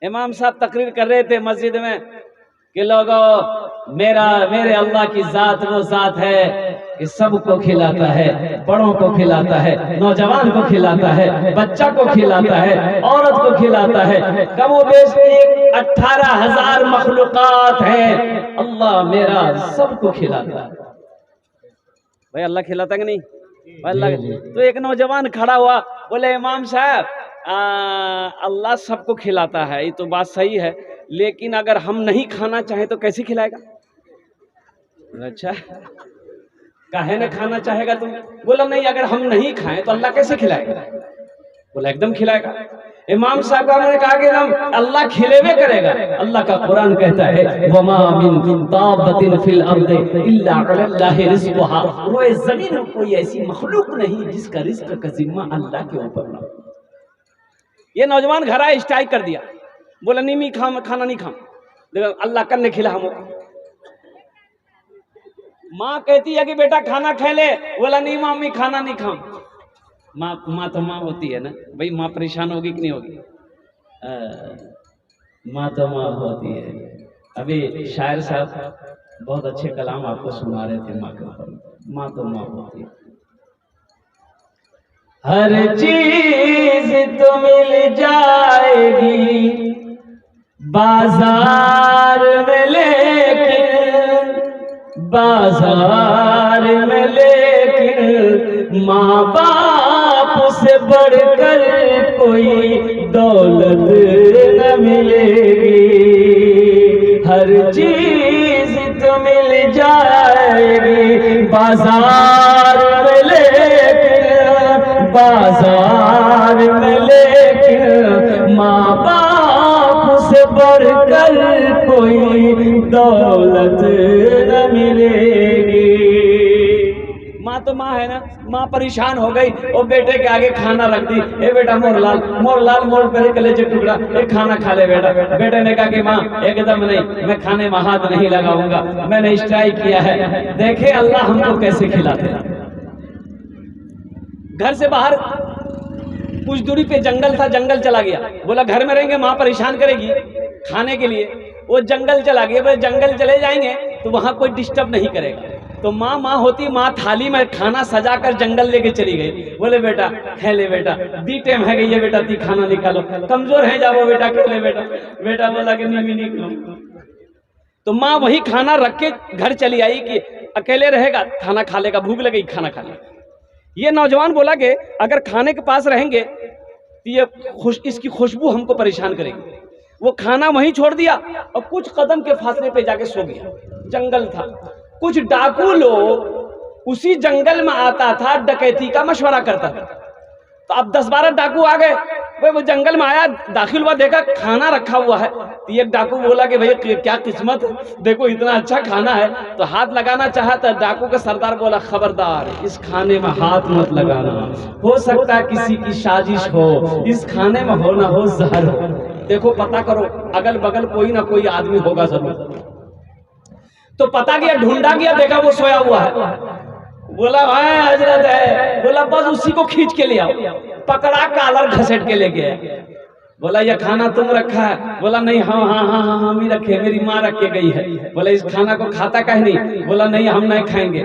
इमाम साहब तकरीर कर रहे थे मस्जिद में कि लोगों, मेरे अल्लाह की जात वो जात है कि सबको खिलाता है, बड़ों को खिलाता है, नौजवान को खिलाता है, बच्चा को खिलाता है, औरत को खिलाता है। कमो बेश 18,000 मखलूकात है, अल्लाह मेरा सबको खिलाता है। भाई अल्लाह खिलाता कि नहीं? अल्लाह। तो एक नौजवान खड़ा हुआ, बोले इमाम साहब, अल्लाह सबको खिलाता है, ये तो बात सही है, लेकिन अगर हम नहीं खाना चाहे तो कैसे खिलाएगा? अच्छा, काहे न खाना चाहेगा तुम? बोला नहीं, अगर हम नहीं खाएं तो अल्लाह कैसे खिलाएगा? बोला एकदम खिलाएगा। इमाम साहब ने कहा कि अल्लाह खिलेवे करेगा। अल्लाह का कुरान कहता है वमा मिन दाब्बतिन फिल अर्दि इल्ला अलल्लाहि रिज़्कुहा, रोए जमीन में कोई ऐसी मखलूक नहीं जिसका रिज़्क का जिम्मा अल्लाह के ऊपर ना। ये नौजवान घर आया, स्ट्राइक कर दिया, बोला नहीं मैं खाना नहीं खाऊं, देखो अल्लाह करने खिला हमको। माँ कहती है कि बेटा खाना खा ले, बोला नहीं माँ मैं खाना नहीं खाऊं। माँ तो माँ होती है ना भाई, माँ परेशान होगी कि नहीं होगी? माँ तो माँ होती है। अभी शायर साहब बहुत अच्छे कलाम आपको सुना रहे थे माँ के ऊपर। माँ तो माँ होती है। हर चीज तो मिल जाएगी बाजार में, लेकिन बाजार में लेकिन माँ बाप से बढ़कर कोई दौलत न मिलेगी। हर चीज तो मिल जाएगी बाजार में, लेकिन बाजार में लेकिन माँ बाप से बढ़कर कोई दौलत न मिलेगी। माँ तो माँ है ना। माँ परेशान हो गई और बेटे के आगे खाना रख दी। ए बेटा मोरलाल, मोड़ पे कलेजे टुकड़ा, एक खाना खा ले बेटा। बेटे ने कहा कि माँ एकदम नहीं, मैं खाने में हाथ नहीं लगाऊंगा, मैंने स्ट्राइक किया है। देखे अल्लाह हमको कैसे खिलाते हैं। घर से बाहर कुछ दूरी पे जंगल था, जंगल चला गया। बोला घर में रहेंगे माँ परेशान करेगी खाने के लिए, वो जंगल चला गया। बोले जंगल चले जाएंगे तो वहां कोई डिस्टर्ब नहीं करेगा। तो माँ होती, माँ थाली में खाना सजा कर जंगल लेके चली गई। बोले बेटा खा ले बेटा, दी टाइम है गई है बेटा, ती खाना निकालो, कमजोर है जाओ बेटा, खा ले बेटा। बेटा बोला कि नहीं खाऊं। तो माँ वही खाना रख के घर चली आई कि अकेले रहेगा, खाना खा लेगा, भूख लगेगी खाना खा लेगा। ये नौजवान बोला कि अगर खाने के पास रहेंगे तो ये इसकी खुशबू हमको परेशान करेगी। वो खाना वहीं छोड़ दिया और कुछ कदम के फासले पे जाके सो गया। जंगल था, कुछ डाकू लोग उसी जंगल में आता था, डकैती का मशवरा करता था। तो अब 10-12 डाकू आ गए। वो जंगल में आया, दाखिल हुआ, देखा खाना रखा हुआ है। तो एक डाकू बोला कि भैया क्या किस्मत, देखो इतना अच्छा खाना है। तो हाथ लगाना चाहा तो डाकू का सरदार बोला खबरदार इस खाने में हाथ मत लगाना, हो सकता है किसी की साजिश हो, इस खाने में हो ना हो जहर हो। देखो पता करो, अगल बगल कोई ना कोई आदमी होगा जरूर। तो पता गया, ढूंढा गया, देखा वो सोया हुआ है। बोला भाई हजरत है, बोला बस उसी को खींच के ले आओ। पकड़ा, कालर घसेट के ले गया। बोला ये खाना तुम रखा है? बोला नहीं, हाँ हम ही रखे, मेरी माँ रख के गई है। बोला इस खाना को खाता कहीं नहीं? बोला नहीं हम नहीं खाएंगे।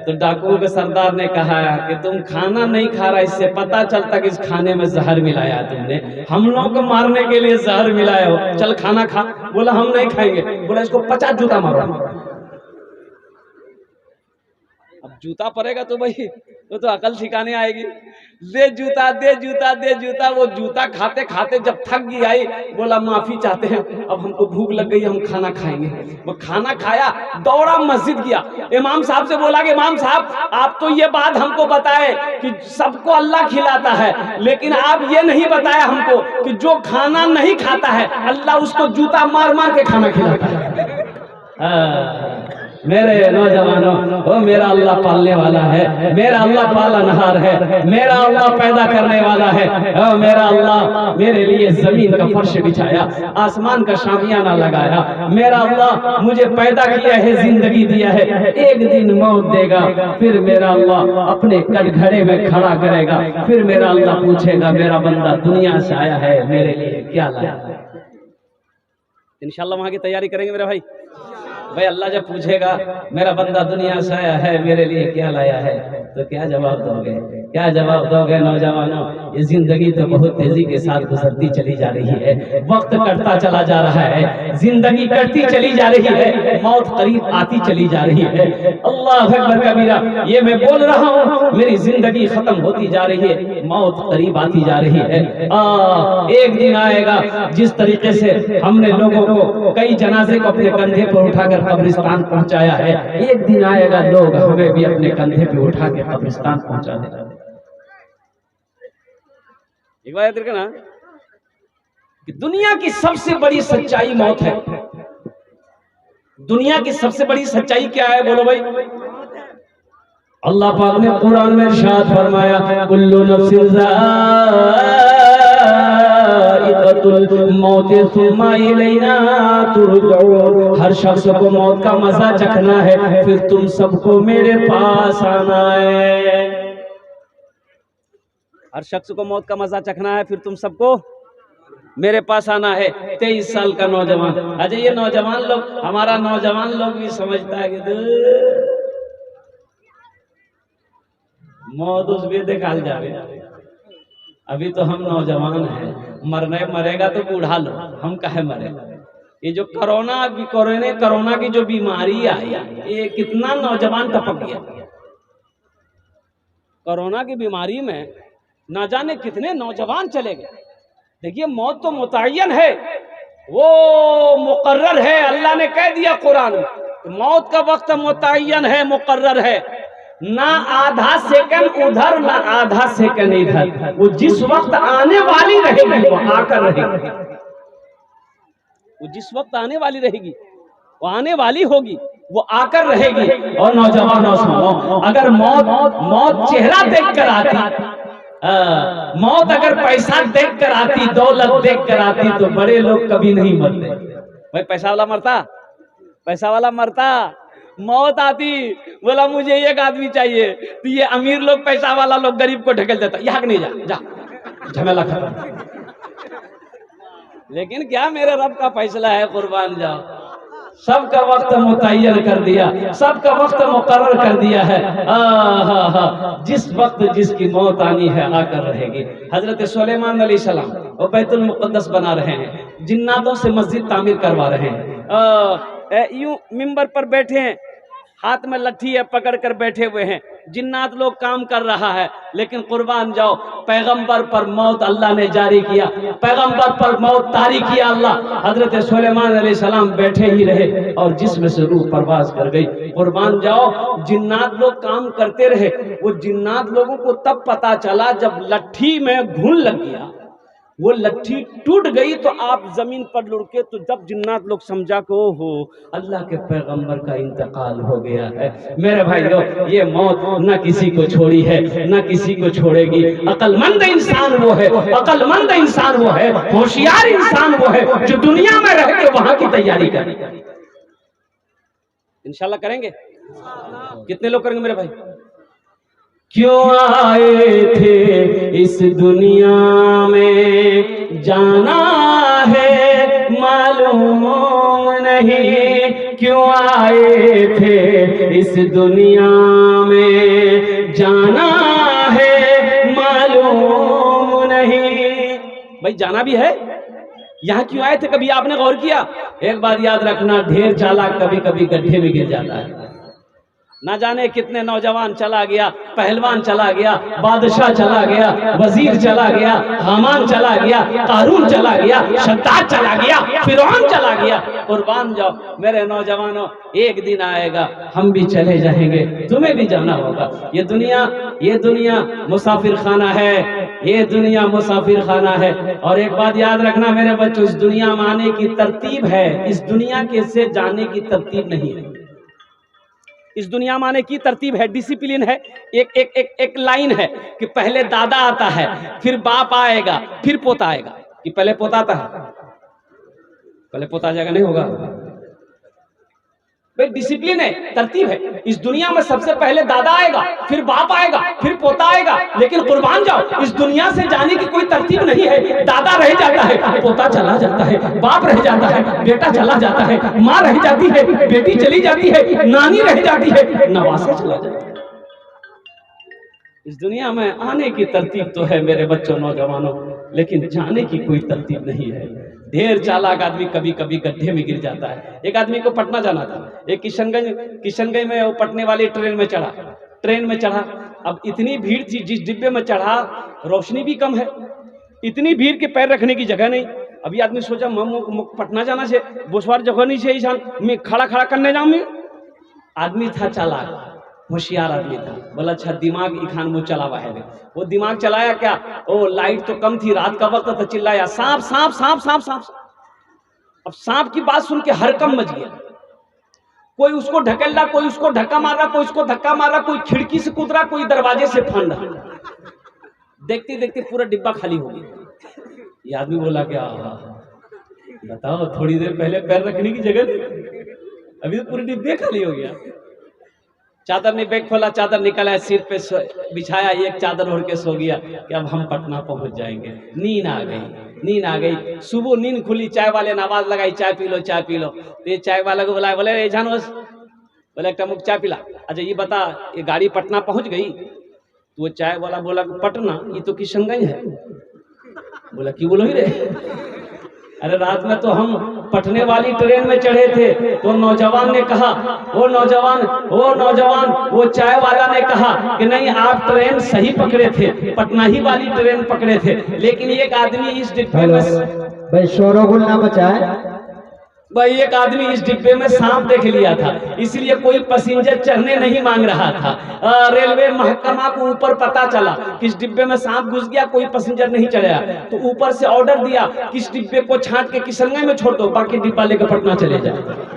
तो डाकुओं के सरदार ने कहा कि तुम खाना नहीं खा रहा, इससे पता चलता कि इस खाने में जहर मिलाया तुमने, हम लोग को मारने के लिए जहर मिलाया हो, चल खाना खा। बोला हम नहीं खाएंगे। बोला इसको 50 जूता मारो। अब जूता पड़ेगा तो भाई वो तो अकल सिखाने आएगी। दे जूता दे जूता दे जूता। वो जूता खाते खाते जब थक गई आई, बोला माफी चाहते हैं, अब हमको भूख लग गई, हम खाना खाएंगे। वो खाना खाया, दौड़ा मस्जिद गया। इमाम साहब से बोला कि इमाम साहब आप तो ये बात हमको बताए कि सबको अल्लाह खिलाता है, लेकिन आप ये नहीं बताया हमको कि जो खाना नहीं खाता है अल्लाह उसको जूता मार मार के खाना खिलाता है। मेरे नौजवानों, वो मेरा अल्लाह पालने वाला है, मेरा अल्लाह पालनहार है, मेरा अल्लाह पैदा करने वाला है। ओ मेरा अल्लाह मेरे लिए जमीन का फर्श बिछाया, आसमान का शामियाना लगाया। मेरा अल्लाह मुझे पैदा किया है, जिंदगी दिया है, एक दिन मौत देगा, फिर मेरा अल्लाह अपने कटघरे में खड़ा करेगा। फिर मेरा अल्लाह पूछेगा मेरा बंदा दुनिया से आया है, मेरे लिए क्या लाया। इंशाल्लाह वहां की तैयारी करेंगे मेरे भाई। भाई अल्लाह जब पूछेगा मेरा बंदा दुनिया से आया है मेरे लिए क्या लाया है, तो क्या जवाब दोगे? क्या जवाब दोगे नौजवानों? ये जिंदगी तो बहुत तेजी के साथ गुजरती चली जा रही है, वक्त कटता चला जा रहा है, जिंदगी कटती चली जा रही है, मौत करीब आती चली जा रही है। अल्लाह अकबर कबीरा, ये मैं बोल रहा हूँ, मेरी जिंदगी खत्म होती जा रही है, मौत करीब आती जा रही है। एक दिन आएगा जिस तरीके से हमने लोगों को कई जनाजे को अपने कंधे पर उठाकर कब्रिस्तान पहुंचाया है, एक दिन आएगा लोग हमें भी अपने कंधे पे उठा के कब्रिस्तान पहुंचा देगा। एक बात याद रखना कि दुनिया की सबसे बड़ी सच्चाई मौत है। दुनिया की सबसे बड़ी सच्चाई क्या है बोलो भाई? अल्लाह पाक ने कुरान में इरशाद फरमाया, कुल्लु नफ्सिन ज़ाइक़ातुल मौत सुम्मा इलैना तुरजऊन। हर शख्स को मौत का मजा चखना है, फिर तुम सबको मेरे पास आना है। हर शख्स को मौत का मजा चखना है, फिर तुम सबको मेरे पास आना है। 23 साल का नौजवान, अजय ये नौजवान लोग, हमारा नौजवान लोग भी समझता है कि मौत उस भी दिखाल जावे, अभी तो हम नौजवान हैं, मरने मरेगा तो बूढ़ा लो, हम काहे मरे। ये जो कोरोना की जो बीमारी आई, ये कितना नौजवान टपक गया। कोरोना की बीमारी में ना जाने कितने नौजवान चले गए। देखिए मौत तो मुतय्यन है, वो मुकर्रर है। अल्लाह ने कह दिया कुरान में, मौत का वक्त मुतय्यन है, मुकर्रर है। ना आधा सेकंड उधर ना आधा सेकंड इधर, वो जिस वक्त आने वाली रहेगी वो आकर रहेगी। वो जिस वक्त आने वाली रहेगी, वो आने वाली होगी, वो आकर रहेगी। और नौजवानों सुनो, अगर मौत चेहरा देख कर आती, मौत अगर पैसा देख कर आती, दौलत देख कर आती, तो बड़े लोग कभी नहीं मरते। भाई पैसा वाला मरता, पैसा वाला मरता। मौत आती, बोला मुझे एक आदमी चाहिए, तो ये अमीर लोग पैसा वाला लोग गरीब को ढकेल देता, यहाँ नहीं जा झमेला खत्म। लेकिन क्या मेरे रब का फैसला है, कुर्बान जाओ। सबका वक्त मुतय्यन कर दिया, सबका वक्त मुकर्रर कर दिया है। जिस वक्त जिसकी मौत आनी है आकर रहेगी। हजरत सुलेमान अलैहिस्सलाम वो बैतुल मुक़द्दस बना रहे हैं, जिन्नातों से मस्जिद तामीर करवा रहे हैं। यूं मिंबर पर बैठे हैं, हाथ में लट्ठी है, पकड़ कर बैठे हुए हैं, जिन्नात लोग काम कर रहा है। लेकिन कुर्बान जाओ, पैगंबर पर मौत अल्लाह ने जारी किया, पैगंबर पर मौत तारी किया अल्लाह। हजरत सुलेमान अलैहिस्सलाम बैठे ही रहे और जिसमें से रूह परवाज कर गई। कुर्बान जाओ, जिन्नात लोग काम करते रहे। वो जिन्नात लोगों को तब पता चला जब लट्ठी में घुन लग गया, वो लट्ठी टूट गई तो आप जमीन पर लुढ़के, तो जब जिन्नात लोग समझा को हो अल्लाह के पैगंबर का इंतकाल हो गया है। मेरे भाइयों, ये मौत न किसी को छोड़ी है न किसी को छोड़ेगी। अकलमंद इंसान वो है, अकलमंद इंसान वो है, होशियार इंसान वो है जो दुनिया में रह के वहां की तैयारी करे। इंशाल्लाह करेंगे। कितने लोग करेंगे मेरे भाई? क्यों आए थे इस दुनिया में, जाना है मालूम नहीं। क्यों आए थे इस दुनिया में, जाना है मालूम नहीं। भाई जाना भी है, यहाँ क्यों आए थे कभी आपने गौर किया? एक बात याद रखना, ढेर चालाक कभी कभी गड्ढे में गिर जाता है। ना जाने कितने नौजवान चला गया, पहलवान चला गया, बादशाह चला गया, वजीर चला गया, हामान चला गया, कारून चला गया, शद्दाद चला गया, फिरौन चला गया। कुर्बान जाओ मेरे नौजवानों, एक दिन आएगा हम भी चले जाएंगे, तुम्हें भी जाना होगा। ये दुनिया मुसाफिर खाना है, ये दुनिया मुसाफिर खाना है। और एक बात याद रखना मेरे बच्चों, इस दुनिया में आने की तरतीब है, इस दुनिया के से जाने की तरतीब नहीं है। इस दुनिया में आने की तरतीब है, डिसिप्लिन है, एक लाइन है कि पहले दादा आता है, फिर बाप आएगा, फिर पोता आएगा। कि पहले पोता आता है, पहले पोता आ जाएगा, नहीं होगा। भाई डिसिप्लिन है, तरतीब है। इस दुनिया में सबसे पहले दादा आएगा, फिर बाप आएगा, फिर पोता आएगा, लेकिन कुर्बान जाओ, इस दुनिया से जाने की कोई तरतीब नहीं है। दादा रह जाता है, पोता चला जाता है, बाप रह जाता है, बेटा चला जाता है, माँ रह जाती है, बेटी चली जाती है, नानी रह जाती है, नवासा चला जाता है। इस दुनिया में आने की तरतीब तो है मेरे बच्चों, नौजवानों, लेकिन जाने की कोई तरतीब नहीं है। ढेर चालाक आदमी कभी कभी गड्ढे में गिर जाता है। एक आदमी को पटना जाना था, एक किशनगंज में वो पटने वाली ट्रेन में चढ़ा। अब इतनी भीड़ थी, जिस डिब्बे में चढ़ा रोशनी भी कम है, इतनी भीड़ के पैर रखने की जगह नहीं। अभी आदमी सोचा पटना जाना से बोसवार जगह नहीं से ईशान मैं खड़ा करने जाऊँ। मैं आदमी था चालाक, होशियार आदमी था, बोला अच्छा दिमाग इखान मुँह चला हुआ है। वो दिमाग चलाया क्या, ओ लाइट तो कम थी, रात का वक्त तो चिल्लाया सांप सांप सांप सांप सांप। अब सांप की बात सुन के हरकम मच गया। कोई उसको ढकेल रहा, कोई उसको धक्का मार रहा, कोई उसको धक्का मार रहा, कोई खिड़की से कूद रहा, कोई दरवाजे से फान रहा। देखते देखते पूरा डिब्बा खाली हो गया। ये आदमी बोला क्या, बताओ थोड़ी देर पहले पैर रखने की जगह नहीं, अभी तो पूरे डिब्बे खाली हो गया। चादर ने बैग खोला, चादर निकाला, सिर पे बिछाया, एक चादर ओढ़ के सो गया कि अब हम पटना पहुंच जाएंगे। नींद आ गई। सुबह नींद खुली, चाय वाले ने आवाज लगाई, चाय पी लो चाय पी लो। तो ये चाय वाला को बुलाया, बोले जानोस, बोले एक टमुक चाय पिला। अच्छा ये बता, ये गाड़ी पटना पहुंच गई? तो वो चाय वाला बोला पटना, ये तो किशनगंज है। बोला क्यों बोलो ही रहे? अरे रात में तो हम पटने वाली ट्रेन में चढ़े थे, तो नौजवान ने कहा, वो नौजवान वो चाय वाला ने कहा कि नहीं आप ट्रेन सही पकड़े थे, पटना ही वाली ट्रेन पकड़े थे, लेकिन एक आदमी इस डिब्बे में, भाई शोरगुल ना मचाए, भाई एक आदमी इस डिब्बे में सांप देख लिया था, इसलिए कोई पैसेंजर चढ़ने नहीं मांग रहा था। रेलवे महकमा को ऊपर पता चला कि इस डिब्बे में सांप घुस गया, कोई पैसेंजर नहीं चढ़ा, तो ऊपर से ऑर्डर दिया कि इस डिब्बे को छांट के किशनगंज में छोड़ दो, बाकी डिब्बा लेकर पटना चले जाए।